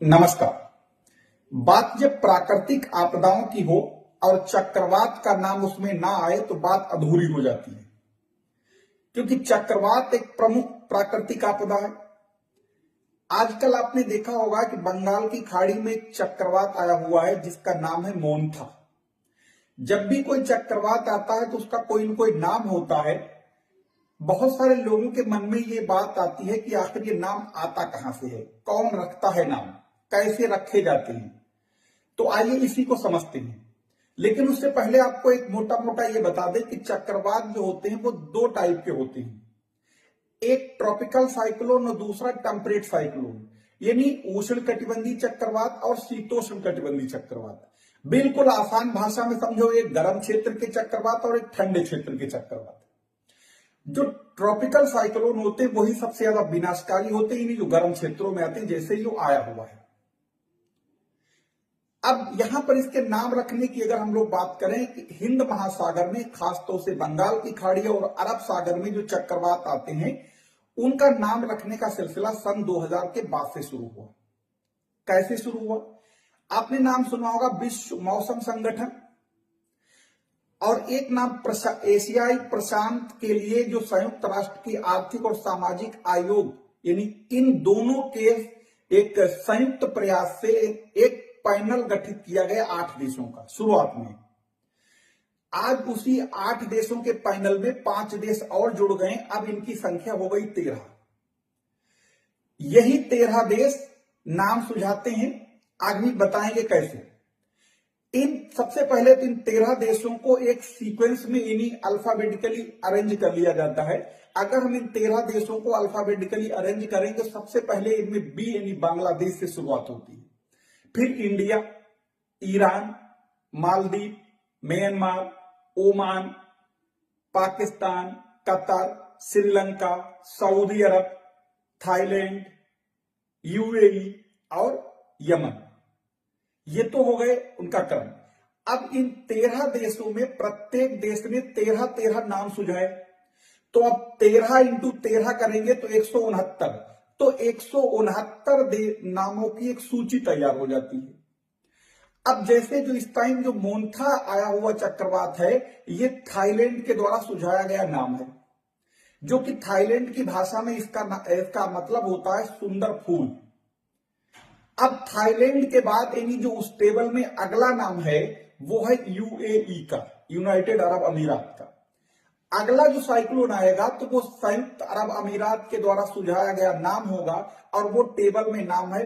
नमस्कार। बात जब प्राकृतिक आपदाओं की हो और चक्रवात का नाम उसमें ना आए तो बात अधूरी हो जाती है, क्योंकि चक्रवात एक प्रमुख प्राकृतिक आपदा है। आजकल आपने देखा होगा कि बंगाल की खाड़ी में एक चक्रवात आया हुआ है जिसका नाम है मोन्था। जब भी कोई चक्रवात आता है तो उसका कोई न कोई नाम होता है। बहुत सारे लोगों के मन में ये बात आती है कि आखिर ये नाम आता कहां से है, कौन रखता है नाम, कैसे रखे जाते हैं। तो आइए इसी को समझते हैं। लेकिन उससे पहले आपको एक मोटा मोटा ये बता दें कि चक्रवात जो होते हैं वो दो टाइप के होते हैं। एक ट्रॉपिकल साइक्लोन और दूसरा टेम्परेट साइक्लोन, यानी उष्ण कटिबंधीय चक्रवात और शीतोष्ण कटिबंधीय चक्रवात। बिल्कुल आसान भाषा में समझो, एक गर्म क्षेत्र के चक्रवात और एक ठंडे क्षेत्र के चक्रवात। जो ट्रॉपिकल साइक्लोन होते हैं वही सबसे ज्यादा विनाशकारी होते हैं, यानी जो गर्म क्षेत्रों में आते हैं, जैसे जो आया हुआ है। अब यहां पर इसके नाम रखने की अगर हम लोग बात करें कि हिंद महासागर में, खासतौर से बंगाल की खाड़ी और अरब सागर में जो चक्रवात आते हैं उनका नाम रखने का सिलसिला सन 2000 के बाद से शुरू हुआ। कैसे शुरू हुआ? आपने नाम सुना होगा विश्व मौसम संगठन, और एक नाम एशियाई प्रशांत के लिए जो संयुक्त राष्ट्र की आर्थिक और सामाजिक आयोग, यानी इन दोनों के एक संयुक्त प्रयास से एक पैनल गठित किया गया 8 देशों का शुरुआत में। आज उसी 8 देशों के पैनल में 5 देश और जुड़ गए। अब इनकी संख्या हो गई 13। यही 13 देश नाम सुझाते हैं, आगे बताएंगे कैसे। इन सबसे पहले तो इन 13 देशों को एक सीक्वेंस में यानी अल्फाबेटिकली अरेंज कर लिया जाता है। अगर हम इन 13 देशों को अल्फाबेटिकली अरेंज करेंगे तो सबसे पहले इनमें बी यानी बांग्लादेश से शुरुआत होती है, फिर India, Iran, Maldives, Myanmar, Oman, Pakistan, Qatar, Sri Lanka, Saudi Arab, Thailand, UAE और यमन। ये तो हो गए उनका क्रम। अब इन 13 देशों में प्रत्येक देश ने 13 नाम सुझाए, तो अब 13 इंटू 13 करेंगे तो 169। तो 169 नामों की एक सूची तैयार हो जाती है। अब जैसे जो इस टाइम जो मोन्था आया हुआ चक्रवात है, ये थाईलैंड के द्वारा सुझाया गया नाम है, जो कि थाईलैंड की भाषा में इसका मतलब होता है सुंदर फूल। अब थाईलैंड के बाद यानी जो उस टेबल में अगला नाम है वो है यूएई का, यूनाइटेड अरब अमीरात का। अगला जो साइक्लोन आएगा तो वो संयुक्त अरब अमीरात के द्वारा सुझाया गया नाम होगा, और वो टेबल में नाम है